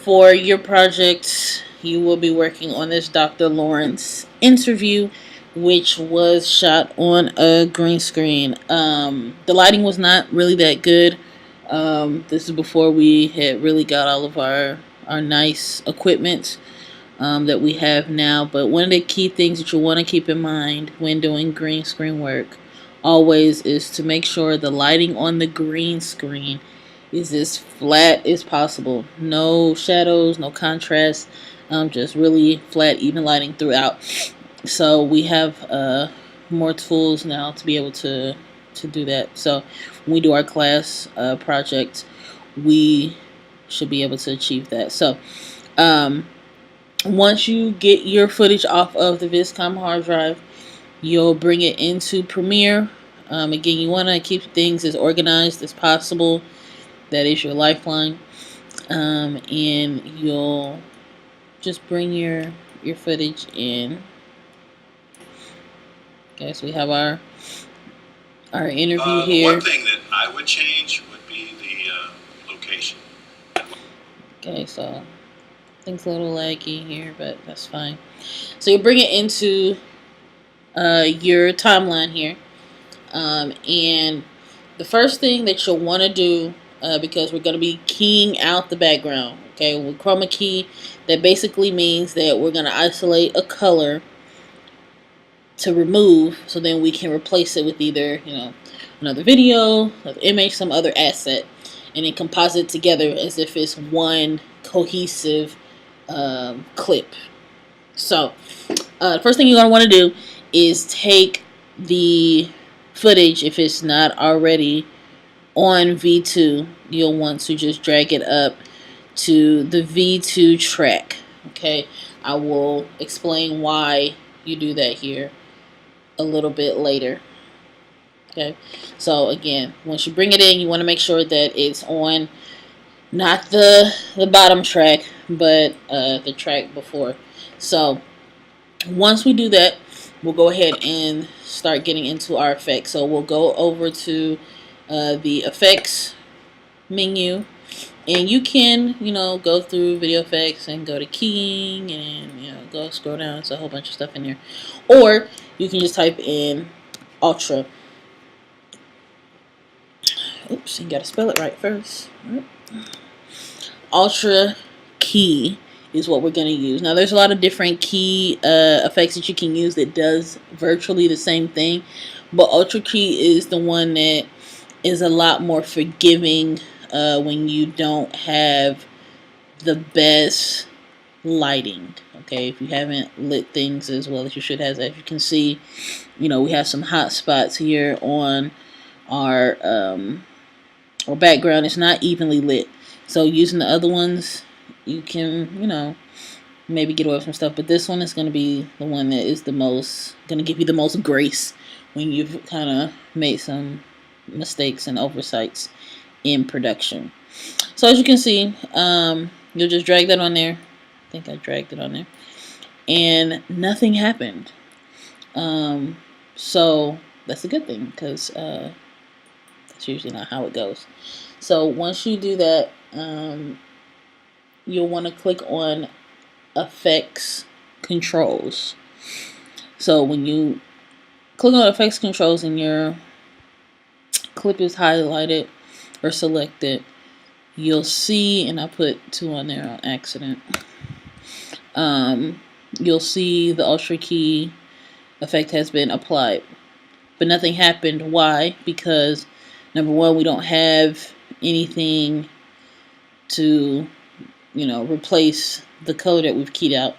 For your project, you will be working on this Dr. Lawrence interview, which was shot on a green screen. The lighting was not really that good. This is before we had really got all of our nice equipment that we have now. But one of the key things that you want to keep in mind when doing green screen work always is to make sure the lighting on the green screen is as flat as possible. No shadows, no contrast, just really flat, even lighting throughout. So we have more tools now to be able to do that. So when we do our class project, we should be able to achieve that. So once you get your footage off of the Viscom hard drive, you'll bring it into Premiere. Again, you want to keep things as organized as possible. That is your lifeline. And you'll just bring your footage in. Okay, so we have our interview here. One thing that I would change would be the location. Okay, so things a little laggy here, but that's fine. So you bring it into your timeline here, and the first thing that you'll want to do, because we're going to be keying out the background, okay, with Chroma key, that basically means that we're going to isolate a color to remove, so then we can replace it with either, another video, another image, some other asset, and then composite together as if it's one cohesive clip. So the first thing you're going to want to do is take the footage, if it's not already on V2, you'll want to just drag it up to the V2 track. Okay, I will explain why you do that here a little bit later. Okay, so again, once you bring it in, you want to make sure that it's on not the bottom track, but the track before. So once we do that, we'll go ahead and start getting into our effects. So we'll go over to the effects menu, and you can, go through video effects and go to keying and, go scroll down. It's a whole bunch of stuff in there. Or you can just type in Ultra. Oops, you gotta spell it right first. Ultra key is what we're going to use. Now, there's a lot of different key effects that you can use that does virtually the same thing, but Ultra Key is the one that is a lot more forgiving when you don't have the best lighting. Okay, if you haven't lit things as well as you should have. As you can see, we have some hot spots here on our background. It's not evenly lit. So using the other ones, you can, maybe get away with some stuff. But this one is going to be the one that is the most, going to give you the most grace when you've kind of made some mistakes and oversights in production. So as you can see, you'll just drag that on there. I think I dragged it on there. And nothing happened. So that's a good thing, because that's usually not how it goes. So once you do that, you'll want to click on Effects Controls. So when you click on Effects Controls and your clip is highlighted or selected, you'll see, and I put 2 on there on accident, you'll see the Ultra Key effect has been applied, but nothing happened. Why? Because number one, we don't have anything to, replace the color that we've keyed out,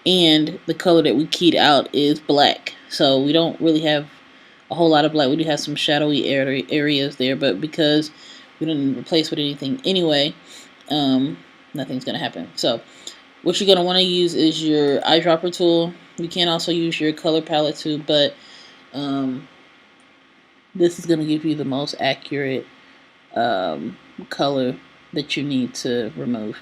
and the color that we keyed out is black. So we don't really have a whole lot of black. We do have some shadowy areas there, but because we didn't replace with anything anyway, nothing's gonna happen. So what you're gonna want to use is your eyedropper tool. You can also use your color palette too, but this is gonna give you the most accurate color that you need to remove.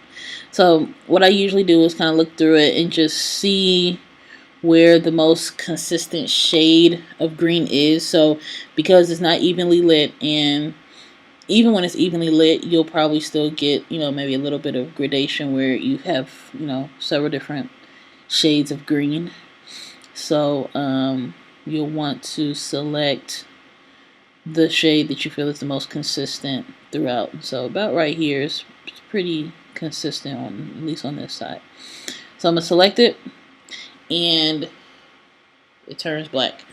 So what I usually do is kind of look through it and just see where the most consistent shade of green is. So because it's not evenly lit and even when it's evenly lit, you'll probably still get, maybe a little bit of gradation where you have, several different shades of green. So you'll want to select the shade that you feel is the most consistent throughout. So about right here is pretty consistent, on at least on this side. So I'm gonna select it, and it turns black,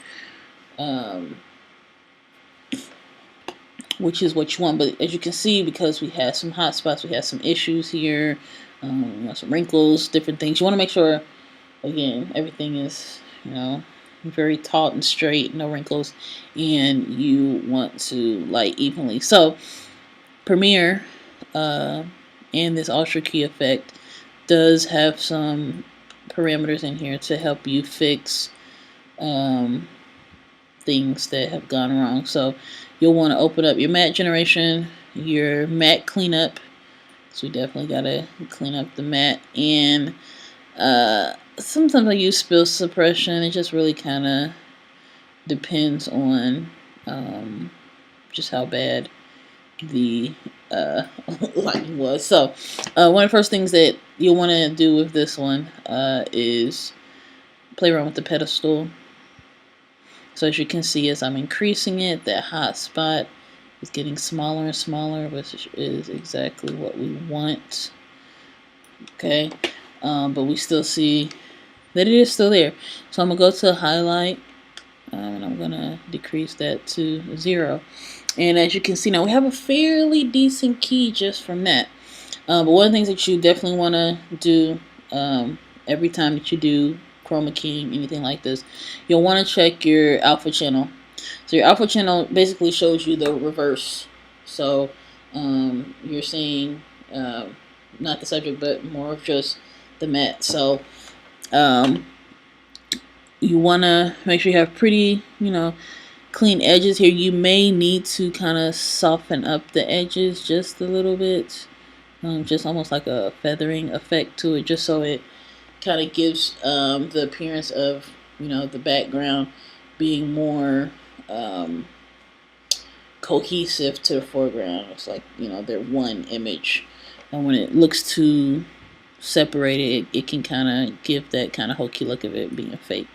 which is what you want. But as you can see, because we had some hot spots, we had some issues here, some wrinkles, different things. You want to make sure, again, everything is, very taut and straight, no wrinkles, and you want to light evenly. So Premiere and this Ultra Key effect does have some parameters in here to help you fix things that have gone wrong. So you'll want to open up your matte generation, your matte cleanup. So we definitely got to clean up the matte. And sometimes I use spill suppression. It just really kind of depends on just how bad the lighting was. So one of the first things that you'll want to do with this one is play around with the pedestal. So as you can see, as I'm increasing it, that hot spot is getting smaller and smaller, which is exactly what we want. Okay, but we still see that it is still there. So I'm gonna go to highlight, and I'm gonna decrease that to 0. And as you can see now, we have a fairly decent key just from that. But one of the things that you definitely want to do every time that you do chroma keying, anything like this, you'll want to check your alpha channel. So your alpha channel basically shows you the reverse. So you're seeing not the subject, but more of just the matte. So you want to make sure you have pretty, clean edges here. You may need to kind of soften up the edges just a little bit, just almost like a feathering effect to it, just so it kind of gives the appearance of, the background being more cohesive to the foreground. It's like, they're one image, and when it looks too separated, it can kind of give that kind of hokey look of it being fake.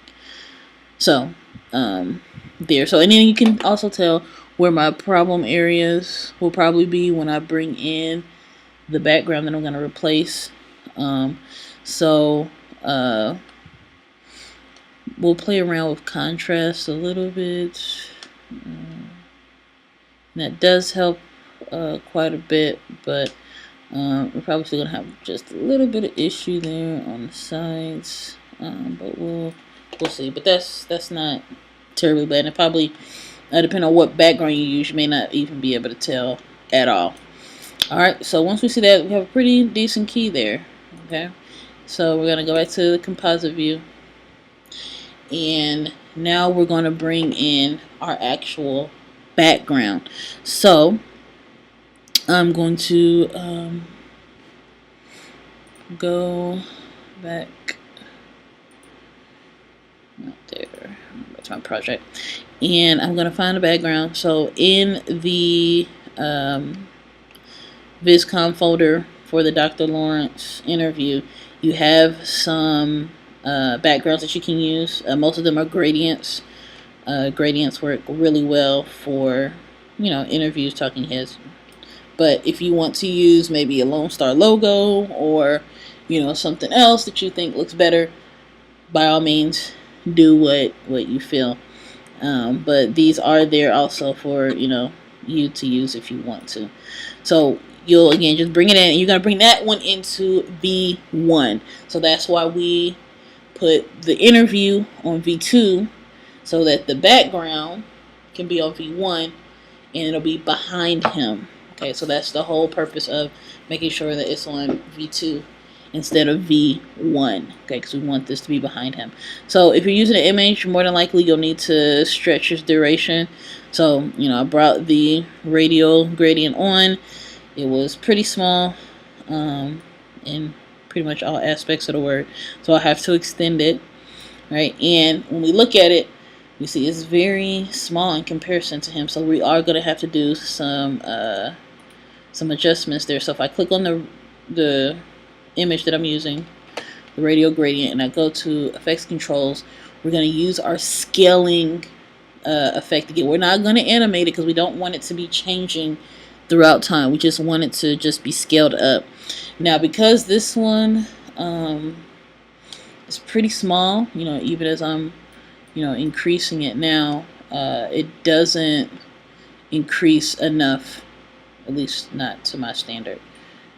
So there. So, and then you can also tell where my problem areas will probably be when I bring in the background that I'm going to replace. So we'll play around with contrast a little bit. That does help quite a bit, but we're probably still going to have just a little bit of issue there on the sides. But we'll see. But that's not terribly bad. And it probably, depending on what background you use, you may not even be able to tell at all. Alright, so once we see that, we have a pretty decent key there. Okay, so we're going to go back to the composite view. And now we're going to bring in our actual background. So I'm going to go back. Not there. That's my project. And I'm going to find a background. So in the VizCom folder for the Dr. Lawrence interview, you have some backgrounds that you can use. Most of them are gradients. Gradients work really well for, interviews, talking heads. But if you want to use maybe a Lone Star logo or, something else that you think looks better, by all means, do what you feel. But these are there also for, you to use if you want to. So you'll, again, just bring it in. And you're going to bring that one into V1. So that's why we put the interview on V2, so that the background can be on V1 and it'll be behind him. Okay, so that's the whole purpose of making sure that it's on V2 instead of V1, okay, because we want this to be behind him. So if you're using an image, more than likely you'll need to stretch its duration. So, I brought the radial gradient on. It was pretty small in pretty much all aspects of the word, so I have to extend it, right? And when we look at it, You see it's very small in comparison to him, so we are going to have to do some adjustments there. So if I click on the image that I'm using, the radial gradient, and I go to effects controls, we're going to use our scaling effect again. We're not going to animate it because we don't want it to be changing throughout time. We just want it to just be scaled up. Now, because this one is pretty small, even as I'm, increasing it now, it doesn't increase enough, at least not to my standard.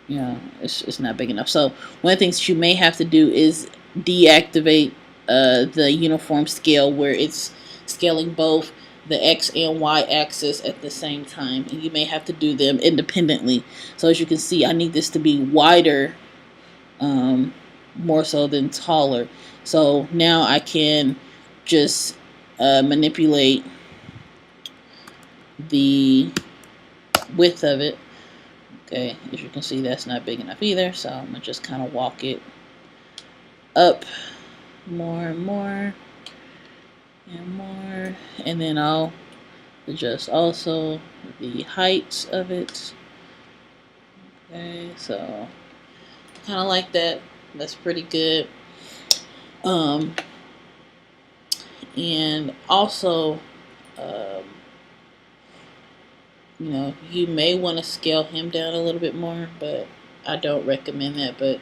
It's not big enough. So one of the things you may have to do is deactivate the uniform scale, where it's scaling both the X and Y axis at the same time, and you may have to do them independently. So as you can see, I need this to be wider, more so than taller. So now I can just manipulate the width of it. Okay, as you can see, that's not big enough either, so I'm gonna just kind of walk it up more and more and more, and then I'll adjust also the height of it. Okay, so kind of like that. That's pretty good. And also, you may want to scale him down a little bit more, but I don't recommend that. But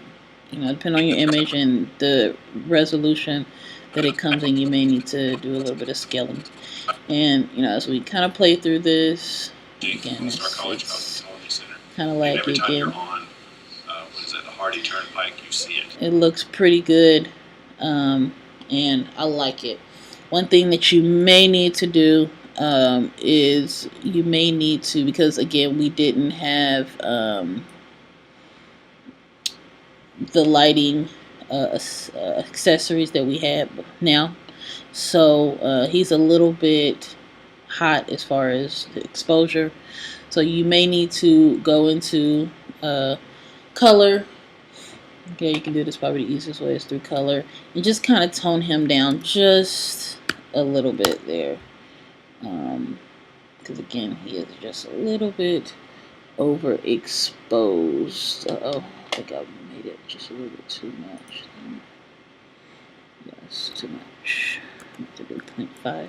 depending on your image and the resolution that it comes in, you may need to do a little bit of scaling. And as we kind of play through this, again, it's kind of like again. Hardy Turnpike, you see it. It looks pretty good, and I like it. One thing that you may need to do is you may need to, because again we didn't have the lighting accessories that we have now, so he's a little bit hot as far as the exposure, so you may need to go into color. Okay, you can do this, probably the easiest way is through color, and just kind of tone him down just a little bit there, because again he is just a little bit overexposed. Uh-oh, I think I made it just a little bit too much. Yes, too much. I have to do 0.5.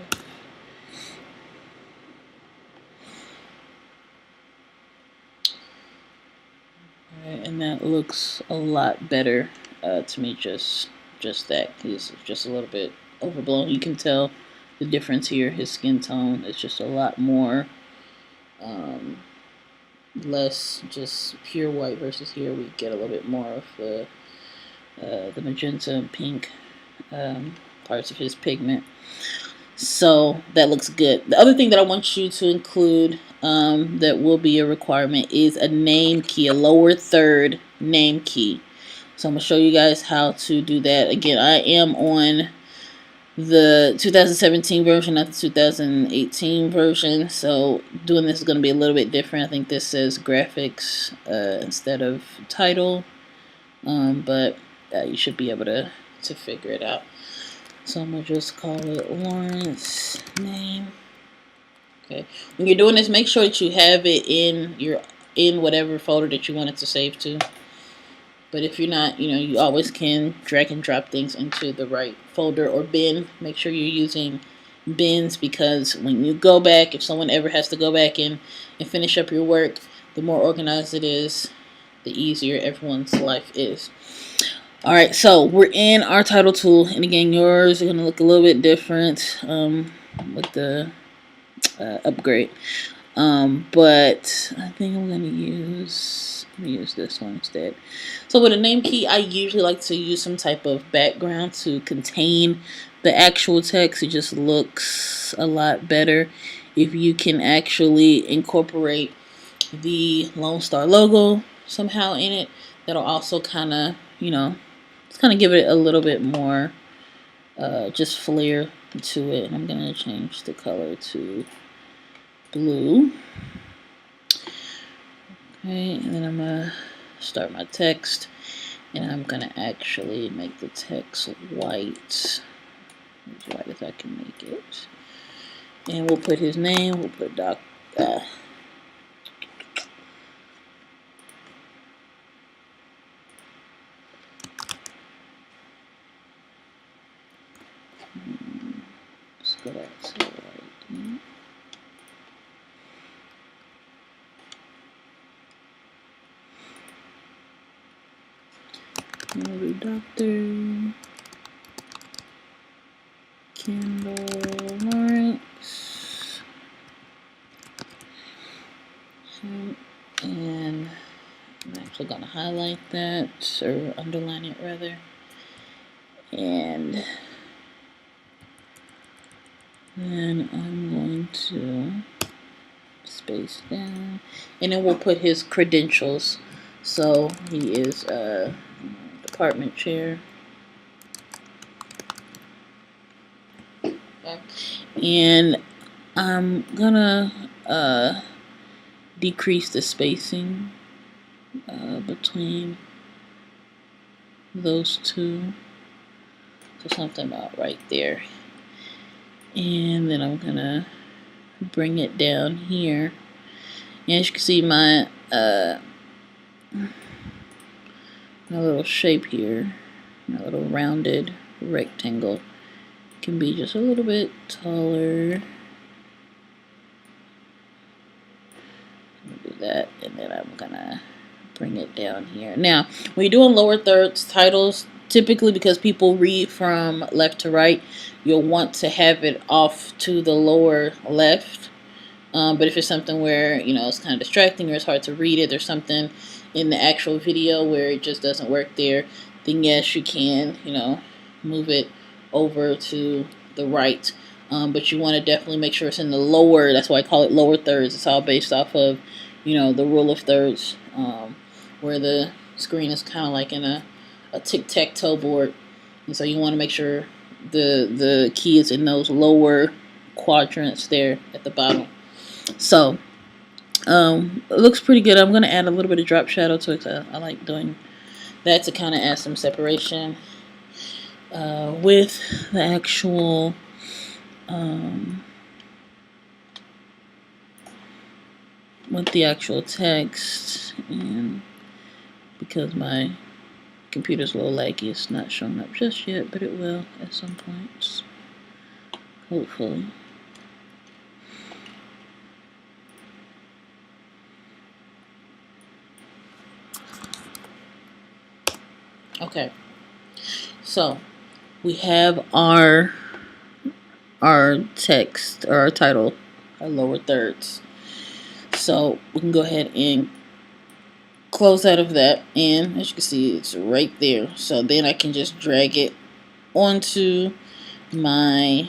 Alright, and that looks a lot better to me. Just that he's just a little bit overblown. You can tell the difference here. His skin tone is just a lot more less just pure white, versus here we get a little bit more of the magenta and pink parts of his pigment. So that looks good. The other thing that I want you to include that will be a requirement is a name key, a lower third name key. So I'm going to show you guys how to do that. Again, I am on the 2017 version, not the 2018 version. So doing this is going to be a little bit different. I think this says graphics instead of title. But you should be able to figure it out. So I'm going to just call it Lawrence name. Okay. When you're doing this, make sure that you have it in whatever folder that you want it to save to. But if you're not, you always can drag and drop things into the right folder or bin. Make sure you're using bins, because when you go back, if someone ever has to go back and finish up your work, the more organized it is, the easier everyone's life is. Alright, so we're in our title tool, and again, yours are going to look a little bit different with the upgrade. But I think I'm going to use this one instead. So with a name key, I usually like to use some type of background to contain the actual text. It just looks a lot better if you can actually incorporate the Lone Star logo somehow in it. That'll also kind of, just kind of give it a little bit more just flair to it. And I'm going to change the color to blue. Okay, and then I'm going to start my text, and I'm going to actually make the text white, as white as I can make it. And we'll put his name. We'll put Doc. Let's go back to right. We'll do Dr. Kendall Lawrence. And I'm actually going to highlight that, or underline it rather. And then I'm going to space down. And then we'll put his credentials. So he is a department chair. Okay. And I'm gonna decrease the spacing between those two to something about right there. And then I'm gonna bring it down here. And as you can see, my little shape here, my little rounded rectangle, can be just a little bit taller. Do that, and then I'm gonna bring it down here. Now, when you're doing lower thirds titles, typically because people read from left to right, you'll want to have it off to the lower left. But if it's something where, you know, it's kind of distracting or it's hard to read it, there's something in the actual video where it just doesn't work there, then yes, you can, you know, move it over to the right. But you want to definitely make sure it's in the lower, that's why I call it lower thirds. It's all based off of, you know, the rule of thirds, where the screen is kind of like in a tic-tac-toe board. And so you want to make sure the key is in those lower quadrants there at the bottom. So it looks pretty good. I'm going to add a little bit of drop shadow to it. I like doing that to kind of add some separation with the actual text. And because my computer's a little laggy, it's not showing up just yet, but it will at some point, hopefully. Okay, so we have our text, or our title, our lower thirds. So we can go ahead and close out of that, and as you can see, it's right there. So then I can just drag it onto my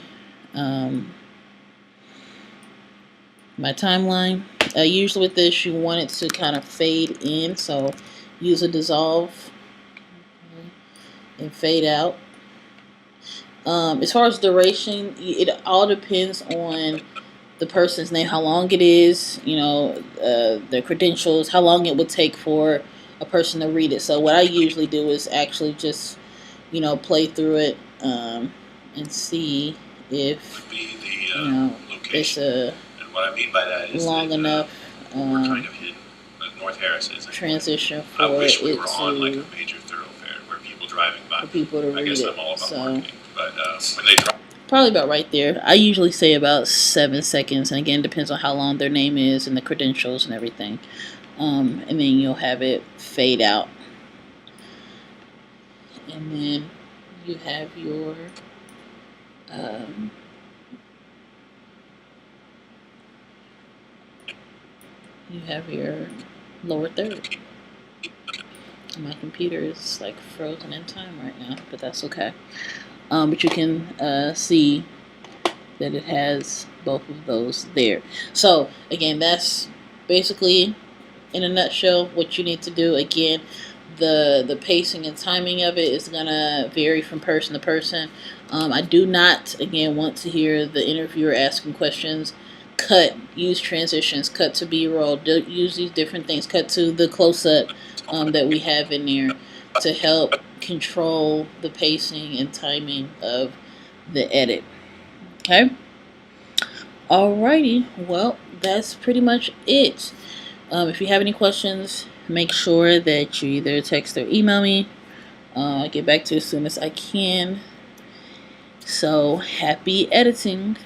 my timeline. Usually with this, you want it to kind of fade in, so use a dissolve and fade out. As far as duration, it all depends on the person's name, how long it is, you know, their credentials, how long it would take for a person to read it. So what I usually do is actually just, you know, play through it and see if, you know, it's a and what I mean by that is long that, enough we're kind of hidden. North Harris is. Transition for I wish we it were to, on like a major thoroughfare where people driving by. for people to I read guess it. I'm all about So marketing, but when they drive. probably about right there. I usually say about 7 seconds, and again, depends on how long their name is and the credentials and everything. And then you'll have it fade out, and then you have your lower third. My computer is like frozen in time right now, but that's okay. But you can see that it has both of those there. So again, that's basically in a nutshell what you need to do. Again, the pacing and timing of it is gonna vary from person to person. I do not, again, want to hear the interviewer asking questions. Use transitions, cut to B-roll, use these different things, cut to the close-up that we have in there to help control the pacing and timing of the edit. Okay. Alrighty, well, that's pretty much it. If you have any questions, make sure that you either text or email me. I'll get back to you as soon as I can. So, happy editing.